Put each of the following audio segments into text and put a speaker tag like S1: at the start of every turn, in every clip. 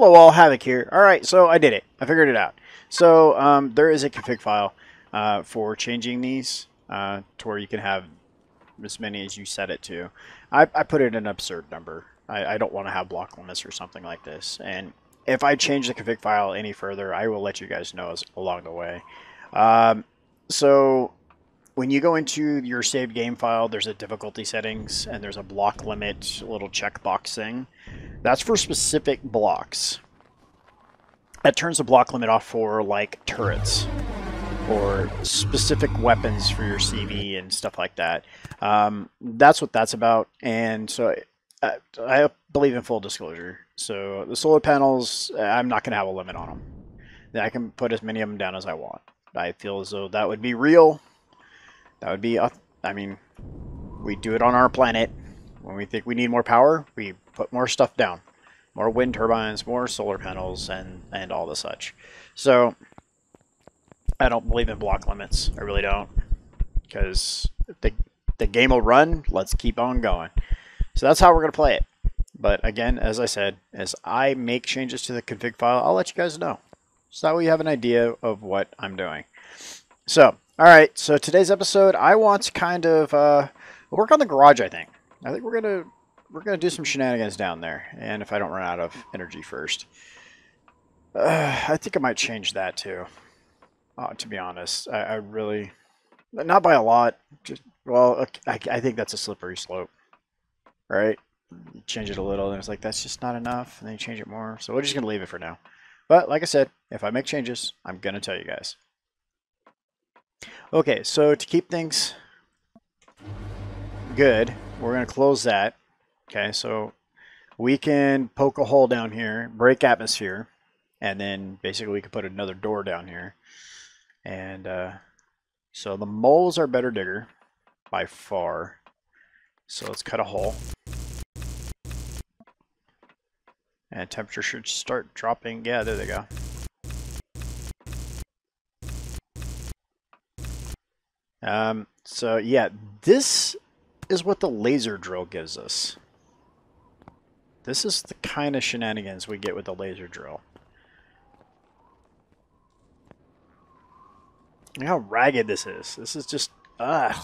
S1: Hello all, Havoc here. Alright, so I did it. I figured it out. So there is a config file for changing these to where you can have as many as you set it to. I put it an absurd number. I don't want to have block limits or something like this. And if I change the config file any further, I will let you guys know along the way. So when you go into your saved game file, there's a difficulty settings and there's a block limit little checkbox thing. That's for specific blocks. That turns the block limit off for like turrets or specific weapons for your CV and stuff like that. That's what that's about. And so I believe in full disclosure. So the solar panels, I'm not going to have a limit on them. I can put as many of them down as I want. I feel as though that would be real. That would be, I mean, we do it on our planet. When we think we need more power, we put more stuff down. More wind turbines, more solar panels, and all the such. So, I don't believe in block limits. I really don't. Because the game will run, let's keep on going. So that's how we're going to play it. But again, as I said, as I make changes to the config file, I'll let you guys know. So that way you have an idea of what I'm doing. So, alright, so today's episode, I want to kind of work on the garage, I think. I think we're gonna do some shenanigans down there, and if I don't run out of energy first. I think I might change that too. To be honest, I really, not by a lot. Just well, I think that's a slippery slope, right? You change it a little, and it's like that's just not enough, and then you change it more. So we're just gonna leave it for now. But like I said, if I make changes, I'm gonna tell you guys. Okay, so to keep things good, we're going to close that. Okay, so we can poke a hole down here, break atmosphere, and then basically we can put another door down here. And so the moles are better digger by far. So let's cut a hole. And temperature should start dropping. Yeah, there they go. So yeah, this is what the laser drill gives us. This is the kind of shenanigans we get with the laser drill. Look how ragged this is. This is just, ugh.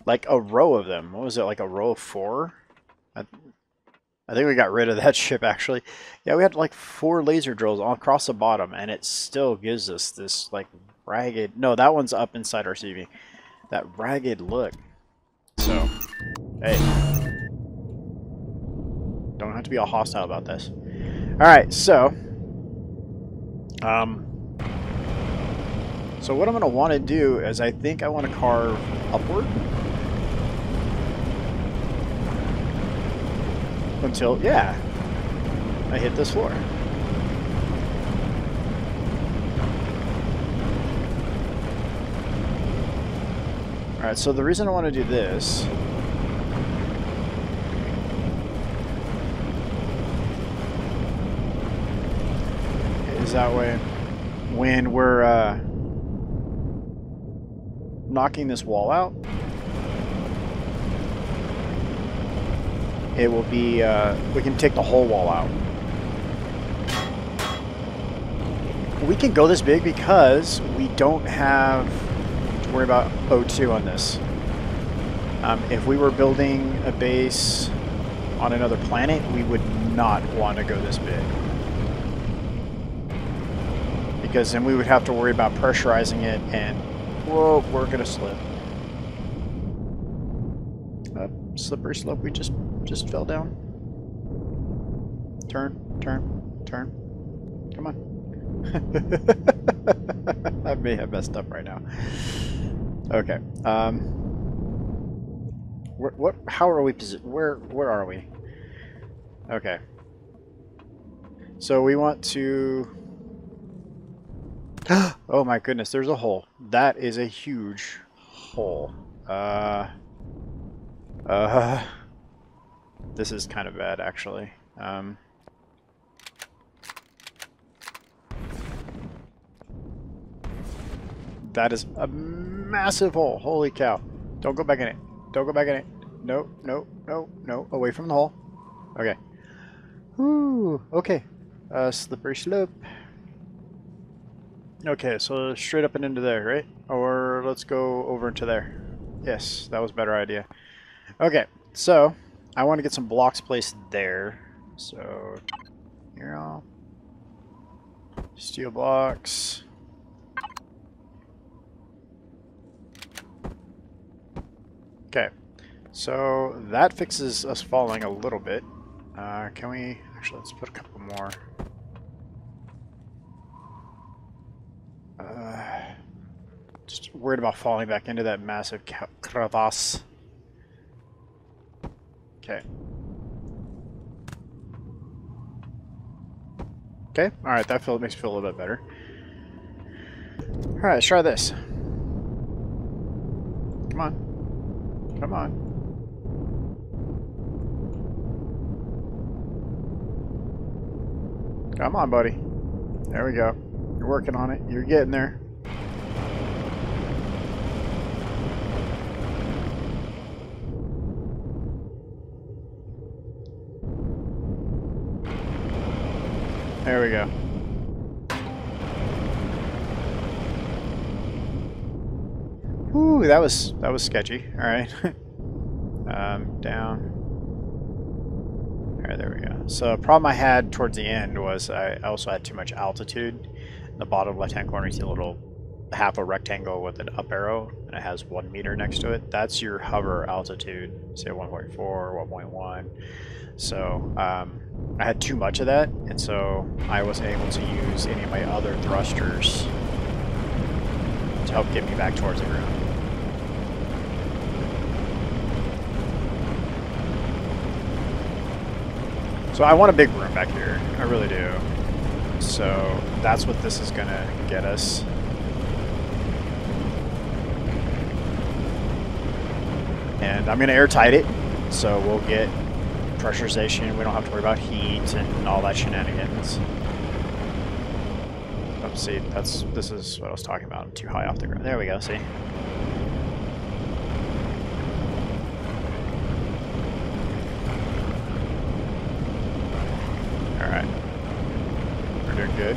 S1: Like a row of them. What was it, like a row of 4? I think we got rid of that ship, actually. Yeah, we had like 4 laser drills all across the bottom, and it still gives us this, like, ragged... No, that one's up inside our CV. That ragged look. So, hey. Don't have to be all hostile about this. Alright, so... So what I'm going to want to do is I think I want to carve upward. Until, yeah, I hit this floor. Alright, so the reason I want to do this is that way when we're knocking this wall out, it will be, we can take the whole wall out. We can go this big because we don't have to worry about O2 on this. If we were building a base on another planet, we would not want to go this big. Because then we would have to worry about pressurizing it and, whoa, we're going to slip. Slippery slope, we just fell down. Turn, turn, turn. Come on. I may have messed up right now. Okay. How are we positioned? Where are we? Okay. So we want to... Oh my goodness, there's a hole. That is a huge hole. This is kind of bad, actually. That is a massive hole. Holy cow. Don't go back in it. Don't go back in it. No, no, no, no. Away from the hole. Okay. Ooh, okay. Slippery slope. Okay, so straight up and into there, right? Or let's go over into there. Yes, that was a better idea. Okay, so I want to get some blocks placed there. So here, I'll steel blocks. Okay, so that fixes us falling a little bit. Can we actually, let's put a couple more. Just worried about falling back into that massive crevasse. Okay. Okay, alright, that makes me feel a little bit better. Alright, let's try this. Come on. Come on. Come on, buddy. There we go. You're working on it. You're getting there. There we go. Ooh, that was sketchy. All right. Down. All right, there we go. So a problem I had towards the end was I also had too much altitude. In the bottom left-hand corner, you see a little half a rectangle with an up arrow, and it has 1 meter next to it. That's your hover altitude. Say 1.4, 1.1. So I had too much of that, and so I wasn't able to use any of my other thrusters to help get me back towards the ground. So I want a big room back here. I really do. So that's what this is gonna get us. And I'm gonna airtight it, so we'll get pressurization. We don't have to worry about heat and all that shenanigans. Oh, see, this is what I was talking about. I'm too high off the ground. There we go. See. All right, we're doing good.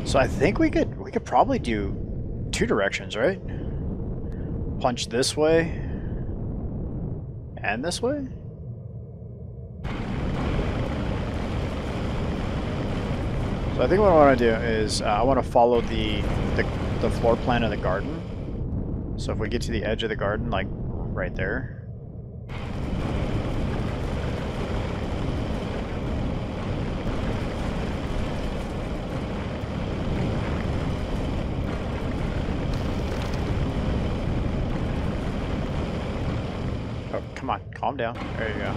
S1: So I think we could probably do 2 directions, right? Punch this way and this way. So I think what I want to do is I want to follow the floor plan of the garden. So if we get to the edge of the garden, like right there. Come on, calm down. There you go.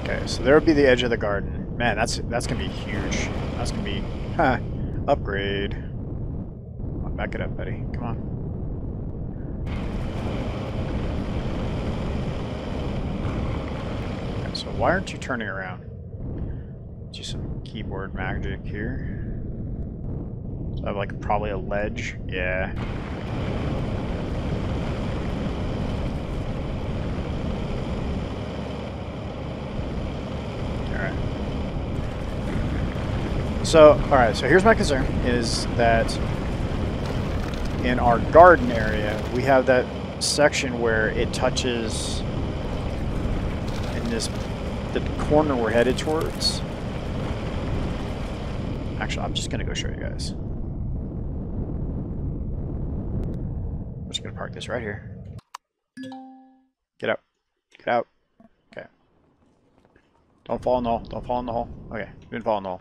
S1: Okay, so there would be the edge of the garden. Man, that's gonna be huge. That's gonna be upgrade. Come on, back it up, buddy. Come on. So why aren't you turning around? Do some keyboard magic here. So I have like probably a ledge. Yeah. Alright. So, alright, so here's my concern is that in our garden area, we have that section where it touches in the corner we're headed towards. Actually, I'm just gonna go show you guys. I'm just gonna park this right here. Get out. Get out. Okay. Don't fall in the hole. Don't fall in the hole. Okay, you didn't fall in the hole.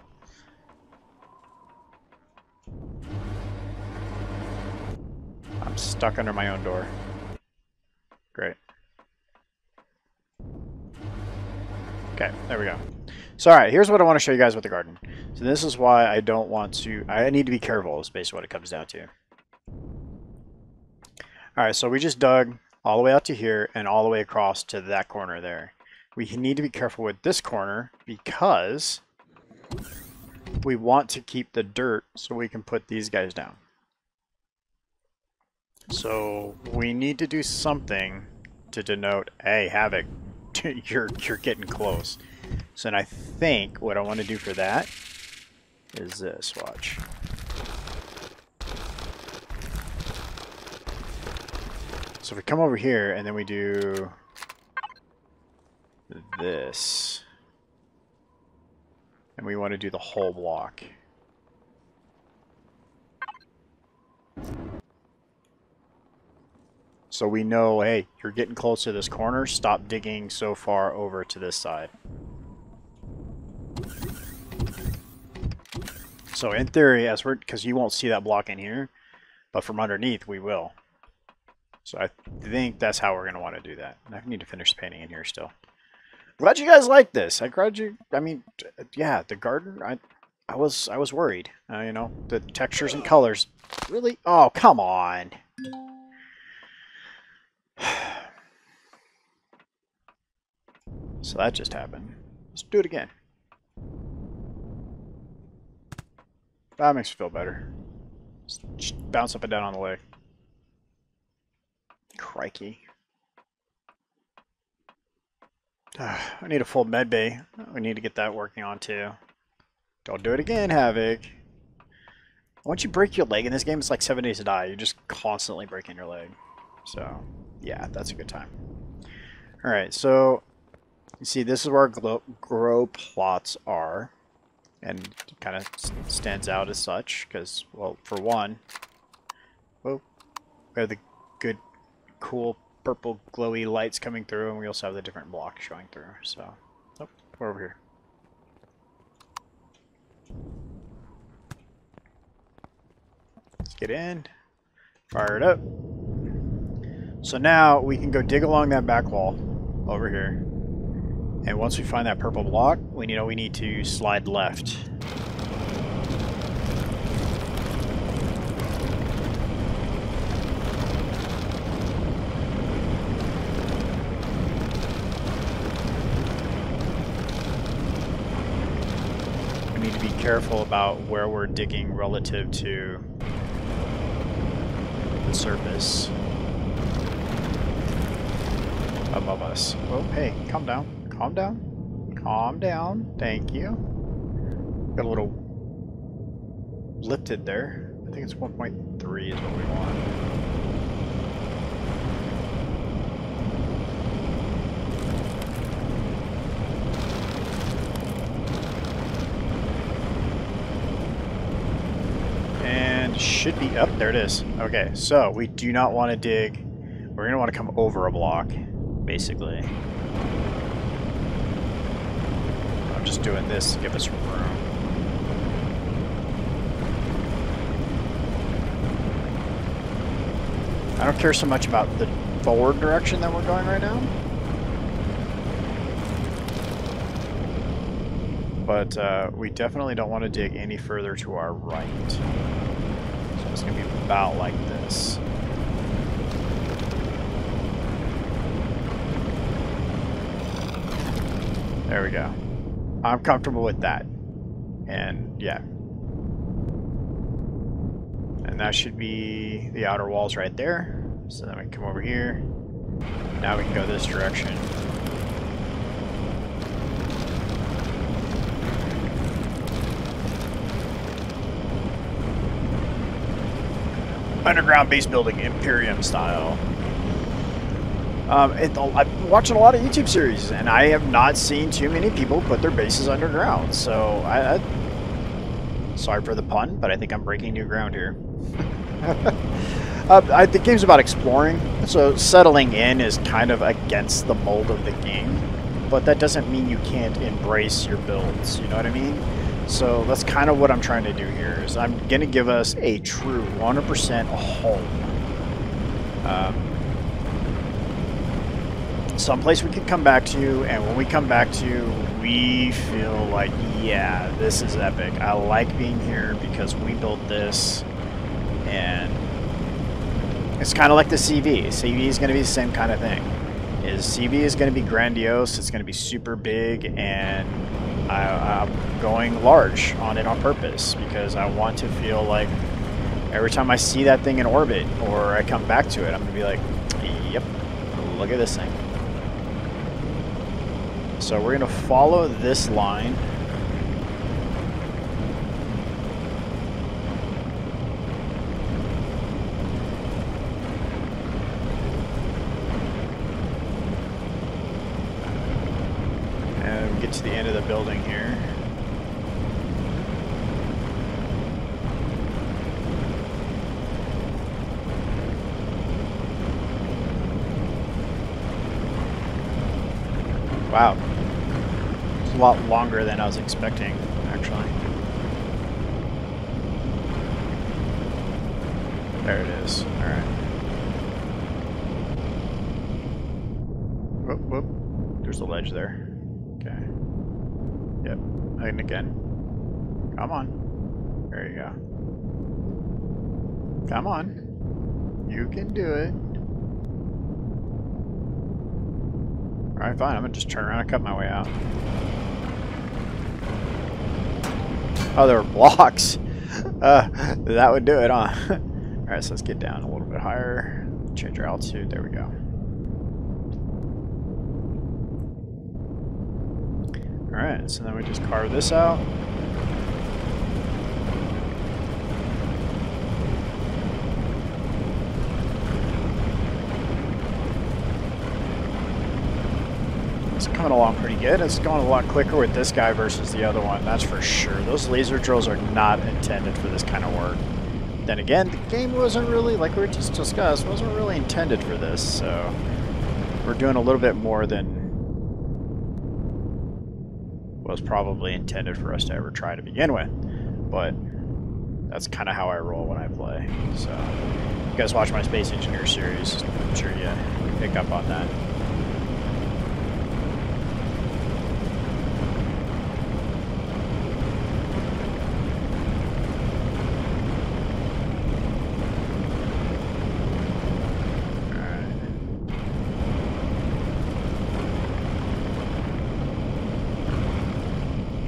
S1: I'm stuck under my own door. Great. Okay, there we go. So, alright, here's what I want to show you guys with the garden. So this is why I don't want to... I need to be careful, is basically what it comes down to. Alright, so we just dug all the way out to here and all the way across to that corner there. We need to be careful with this corner because we want to keep the dirt so we can put these guys down. So we need to do something to denote, hey, Havoc, you're getting close. So then I think what I want to do for that is this, watch. So if we come over here and then we do this, and we want to do the whole block. So we know, hey, you're getting close to this corner, stop digging so far over to this side. So in theory, as we're, because you won't see that block in here, but from underneath we will. So I think that's how we're going to want to do that. And I need to finish painting in here still. Glad you guys like this. I mean, yeah, the garden, I was worried. You know, the textures and colors. Really? Oh, come on. So that just happened. Let's do it again. That makes me feel better. Just bounce up and down on the leg. Crikey. I need a full med bay. We need to get that working on too. Don't do it again, Havoc. Once you break your leg in this game, it's like 7 days to die. You're just constantly breaking your leg. So, yeah, that's a good time. Alright, so you see this is where our grow plots are. And it kind of stands out as such because, well, for one, oh, we have the good, cool purple glowy lights coming through, and we also have the different blocks showing through. So, oh, we're over here. Let's get in, fire it up. So now we can go dig along that back wall over here. And once we find that purple block, we need to slide left. We need to be careful about where we're digging relative to the surface above us. Oh, hey, calm down. Calm down. Calm down. Thank you. Got a little lifted there. I think it's 1.3 is what we want. And should be up. There it is. Okay, so we do not want to dig. We're going to want to come over a block, basically. Just doing this to give us room. I don't care so much about the forward direction that we're going right now. But we definitely don't want to dig any further to our right. So it's going to be about like this. There we go. I'm comfortable with that. And yeah. And that should be the outer walls right there. So then we can come over here. Now we can go this direction. Underground base building, Empyrion style. I'm watching a lot of YouTube series, and I have not seen too many people put their bases underground. So, sorry for the pun, but I think I'm breaking new ground here. The game's about exploring, so settling in is kind of against the mold of the game. But that doesn't mean you can't embrace your builds, you know what I mean? So that's kind of what I'm trying to do here, is I'm going to give us a true 100% home. someplace we can come back to, and when we come back to, we feel like, yeah, this is epic. I like being here because we built this, and it's kind of like the CV. CV is going to be the same kind of thing. CV is going to be grandiose, it's going to be super big, and I'm going large on it on purpose because I want to feel like every time I see that thing in orbit or I come back to it, I'm going to be like, yep, look at this thing. So we're going to follow this line. And we get to the end of the building here. Wow. It's a lot longer than I was expecting, actually. There it is. Alright. Whoop, whoop. There's a ledge there. Okay. Yep. And again. Come on. There you go. Come on. You can do it. Alright, fine. I'm gonna just turn around and cut my way out. Oh, there were blocks. That would do it, huh? Alright, so let's get down a little bit higher. Change our altitude. There we go. Alright, so then we just carve this out. Coming along pretty good. It's going a lot quicker with this guy versus the other one, that's for sure. Those laser drills are not intended for this kind of work. Then again, the game wasn't really, like we just discussed, wasn't really intended for this, so we're doing a little bit more than was probably intended for us to ever try to begin with. But that's kind of how I roll when I play. So if you guys watch my Space Engineer series, I'm sure you pick up on that.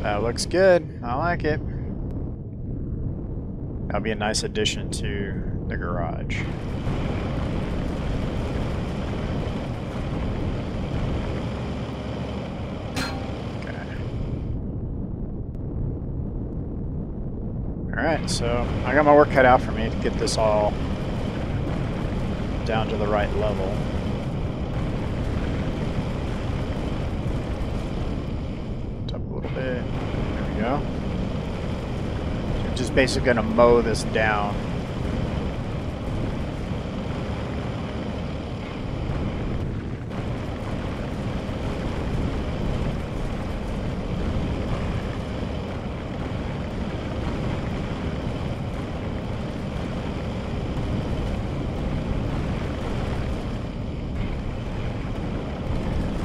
S1: That looks good. I like it. That'll be a nice addition to the garage. Okay. Alright, so I got my work cut out for me to get this all down to the right level. There we go. So we're just basically going to mow this down.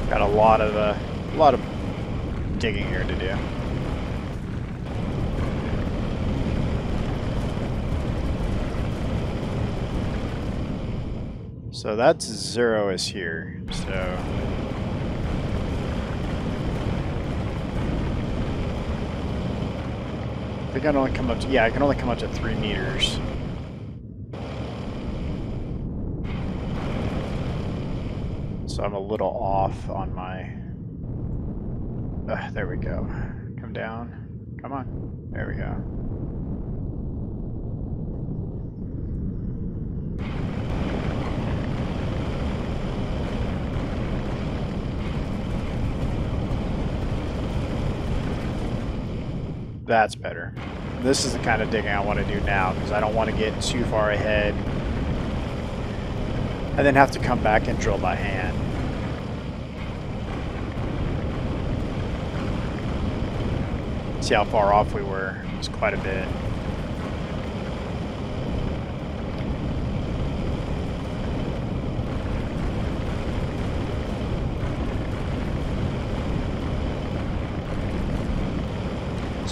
S1: Got a lot of digging here to do. So that's 0 is here, so I think I can only come up to, yeah, I can only come up to 3 meters. So I'm a little off on my, there we go. Come down. Come on. There we go. That's better. This is the kind of digging I want to do now because I don't want to get too far ahead and then have to come back and drill by hand. See how far off we were. It was quite a bit.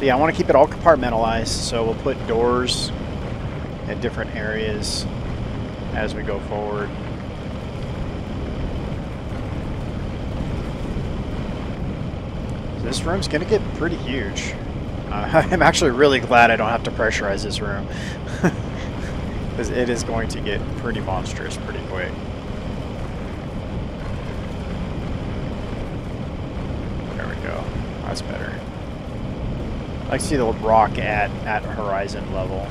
S1: So yeah, I want to keep it all compartmentalized, so we'll put doors at different areas as we go forward. So this room's going to get pretty huge. I'm actually really glad I don't have to pressurize this room, because it is going to get pretty monstrous pretty quick. There we go. That's better. I see the rock at horizon level.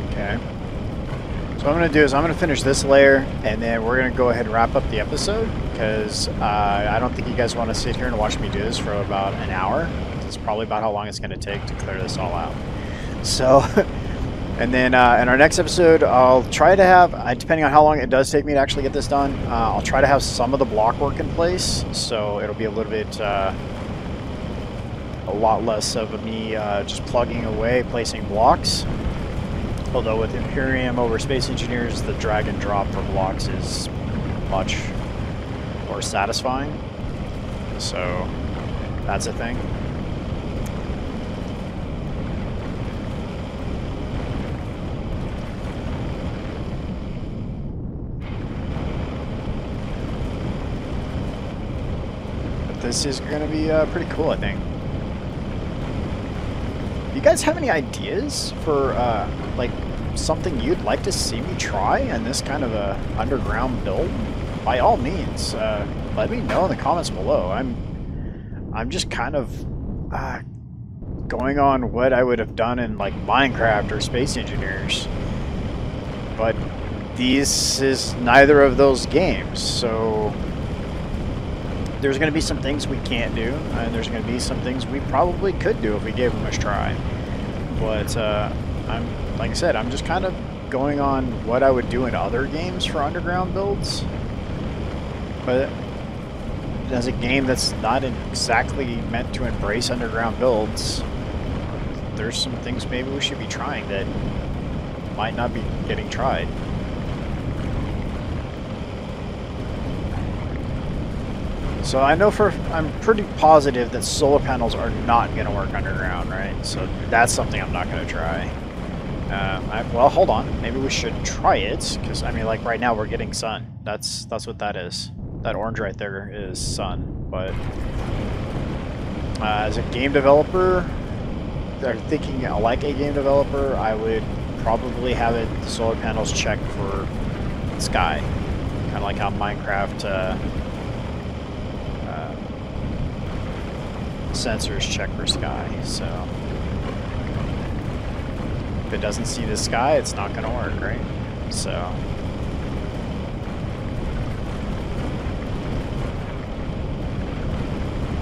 S1: Okay. So what I'm going to do is I'm going to finish this layer, and then we're going to go ahead and wrap up the episode, because I don't think you guys want to sit here and watch me do this for about an hour. It's probably about how long it's going to take to clear this all out. So, and then in our next episode, I'll try to have, depending on how long it does take me to actually get this done, I'll try to have some of the block work in place, so it'll be a little bit, a lot less of me just plugging away, placing blocks. Although with Empyrion over Space Engineers, the drag and drop for blocks is much more satisfying. So that's a thing. But this is going to be pretty cool, I think. You guys have any ideas for like something you'd like to see me try in this kind of a underground build? By all means, let me know in the comments below. I'm just kind of going on what I would have done in like Minecraft or Space Engineers, but this is neither of those games, so there's going to be some things we can't do, and there's going to be some things we probably could do if we gave them a try. But like I said, I'm just kind of going on what I would do in other games for underground builds. But as a game that's not exactly meant to embrace underground builds, there's some things maybe we should be trying that might not be getting tried. So I know I'm pretty positive that solar panels are not going to work underground, right? So that's something I'm not going to try. Well, hold on. Maybe we should try it, because I mean, like right now we're getting sun. That's what that is. That orange right there is sun. But as a game developer, they're thinking like a game developer, I would probably have it solar panels check for sky, kind of like how Minecraft. Sensors check for sky, so if it doesn't see the sky, it's not going to work, right? So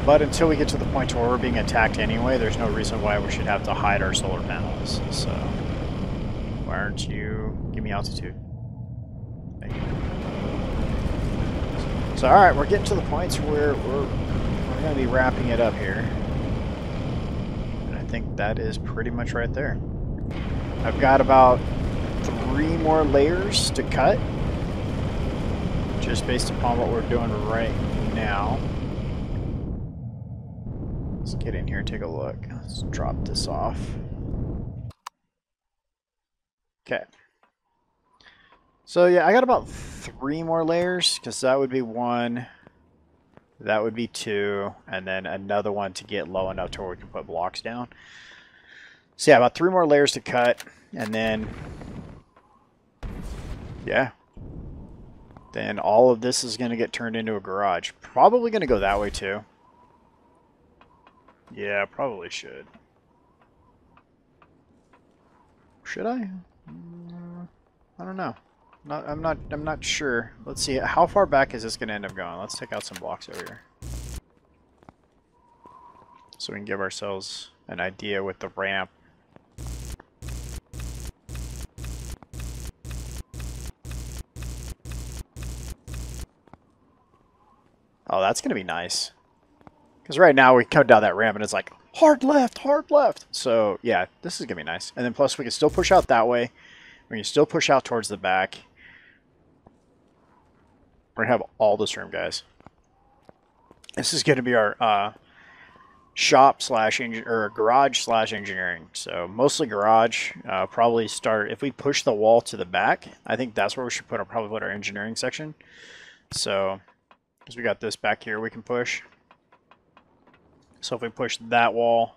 S1: but until we get to the point where we're being attacked anyway, there's no reason why we should have to hide our solar panels. So why aren't you give me altitude? Thank you. So alright, we're getting to the points where we're going to be wrapping it up here, and I think that is pretty much right there. I've got about 3 more layers to cut, just based upon what we're doing right now. Let's get in here and take a look. Let's drop this off. Okay. So yeah, I got about 3 more layers, because that would be 1. That would be 2, and then another one to get low enough to where we can put blocks down. So yeah, about 3 more layers to cut, and then, yeah. Then all of this is going to get turned into a garage. Probably going to go that way too. Yeah, probably should. Should I? I don't know. I'm not sure. Let's see, how far back is this going to end up going? Let's take out some blocks over here, so we can give ourselves an idea with the ramp. Oh, that's going to be nice. Because right now we come down that ramp and it's like Hard left, hard left. So yeah, this is gonna be nice. And then plus we can still push out that way. We can still push out towards the back. We're gonna have all this room, guys. This is gonna be our shop slash or garage slash engineering. So mostly garage. Probably start if we push the wall to the back. I think that's where we should probably put our engineering section. So because we got this back here, we can push. So if we push that wall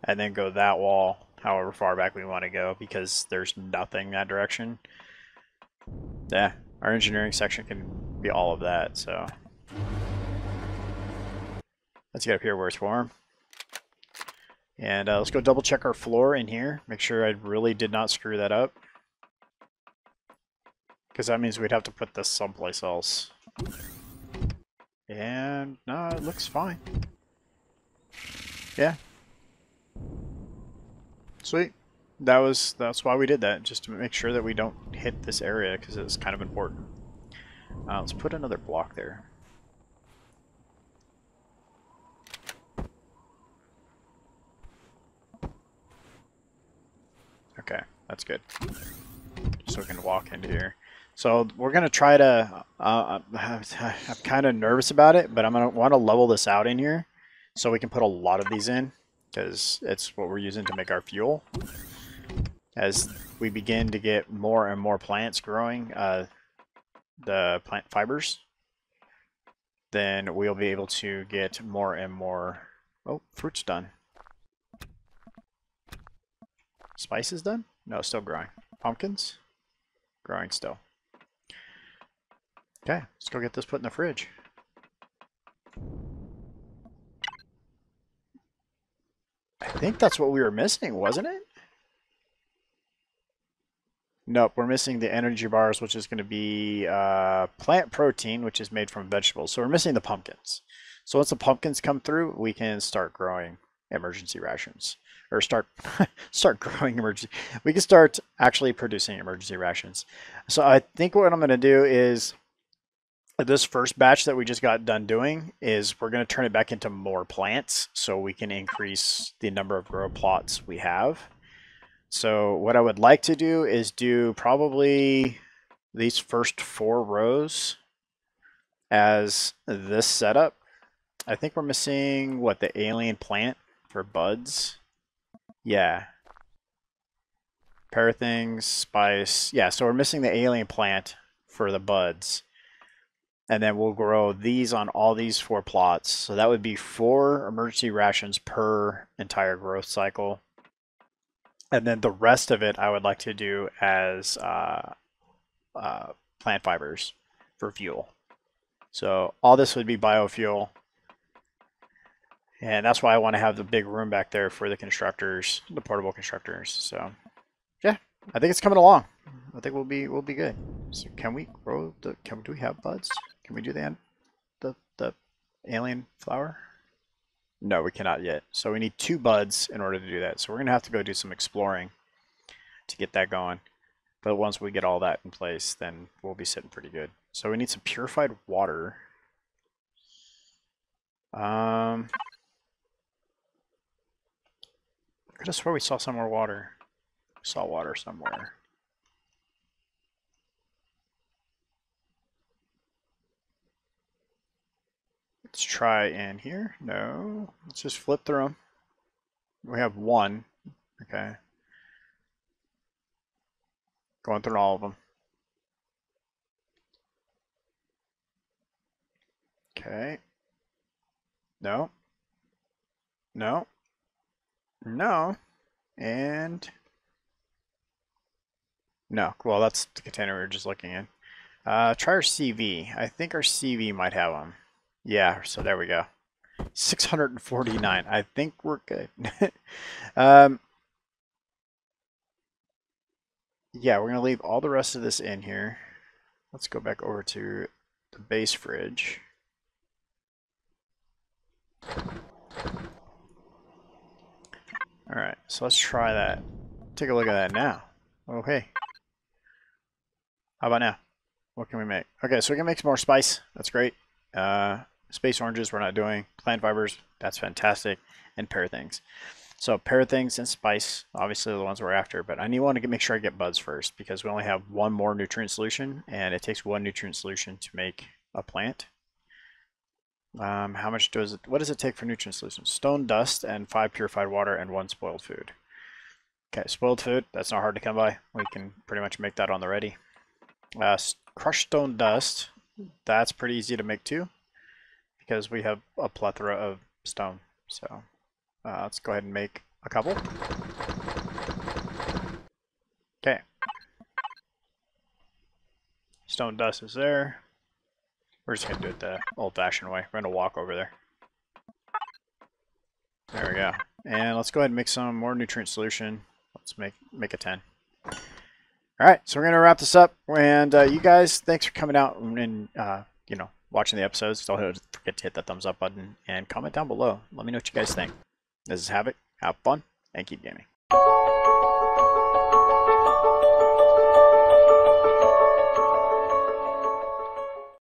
S1: and then go that wall, however far back we want to go, because there's nothing that direction. Yeah, our engineering section can be all of that. So let's get up here where it's warm. And let's go double check our floor in here. Make sure I really did not screw that up. Because that means we'd have to put this someplace else. And no, it looks fine. Yeah. Sweet. That's why we did that, just to make sure that we don't hit this area, because it's kind of important. Let's put another block there. Okay, that's good. So we can walk into here. So we're gonna try to. I'm kind of nervous about it, but I'm gonna want to level this out in here, so we can put a lot of these in, because it's what we're using to make our fuel. As we begin to get more and more plants growing, the plant fibers, then we'll be able to get more and more. Oh, fruit's done. Spice is done? No, still growing. Pumpkins? Growing still. Okay, let's go get this put in the fridge. I think that's what we were missing, wasn't it? Nope, we're missing the energy bars, which is going to be plant protein, which is made from vegetables. So we're missing the pumpkins. So once the pumpkins come through, we can start growing emergency rations. Or start growing emergency. We can start actually producing emergency rations. So I think what I'm going to do is this first batch that we just got done doing is we're going to turn it back into more plants so we can increase the number of grow plots we have. So what I would like to do is do probably these first 4 rows as this setup. I think we're missing, what, the alien plant for buds? Yeah. Pair of things, spice. Yeah, so we're missing the alien plant for the buds. And then we'll grow these on all these 4 plots. So that would be 4 emergency rations per entire growth cycle. And then the rest of it I would like to do as plant fibers for fuel. So all this would be biofuel. And that's why I want to have the big room back there for the constructors, the portable constructors. So yeah, I think it's coming along. I think we'll be good. So can we grow do we have buds? Can we do the alien flower? No, we cannot yet. So we need 2 buds in order to do that. So we're going to have to go do some exploring to get that going. But once we get all that in place, then we'll be sitting pretty good. So we need some purified water. I could have swore we saw some more water. We saw water somewhere. Let's try in here. No. Let's just flip through them. We have 1. Okay. Going through all of them. Okay. No. No. No. And no. Well, that's the container we were just looking in. Try our CV. I think our CV might have them. Yeah, so there we go. 649. I think we're good. Yeah, we're going to leave all the rest of this in here. Let's go back over to the base fridge. All right, so let's try that. Take a look at that now. Oh, hey. How about now? What can we make? Okay, so we can make some more spice. That's great. Space oranges we're not doing. Plant fibers, that's fantastic. And pear things. So pear things and spice, obviously the ones we're after, but I want to make sure I get buds first because we only have one more nutrient solution and it takes one nutrient solution to make a plant. How much does it, what does it take for nutrient solutions? Stone dust and 5 purified water and 1 spoiled food. Okay, spoiled food, that's not hard to come by. We can pretty much make that on the ready. Crushed stone dust, that's pretty easy to make too because we have a plethora of stone. So let's go ahead and make a couple. Okay. Stone dust is there. We're just going to do it the old-fashioned way. We're going to walk over there. There we go. And let's go ahead and make some more nutrient solution. Let's make a 10. All right, so we're going to wrap this up. And you guys, thanks for coming out and you know, watching the episodes. Don't forget to hit that thumbs up button and comment down below. Let me know what you guys think. This is Havoc. Have fun and keep gaming.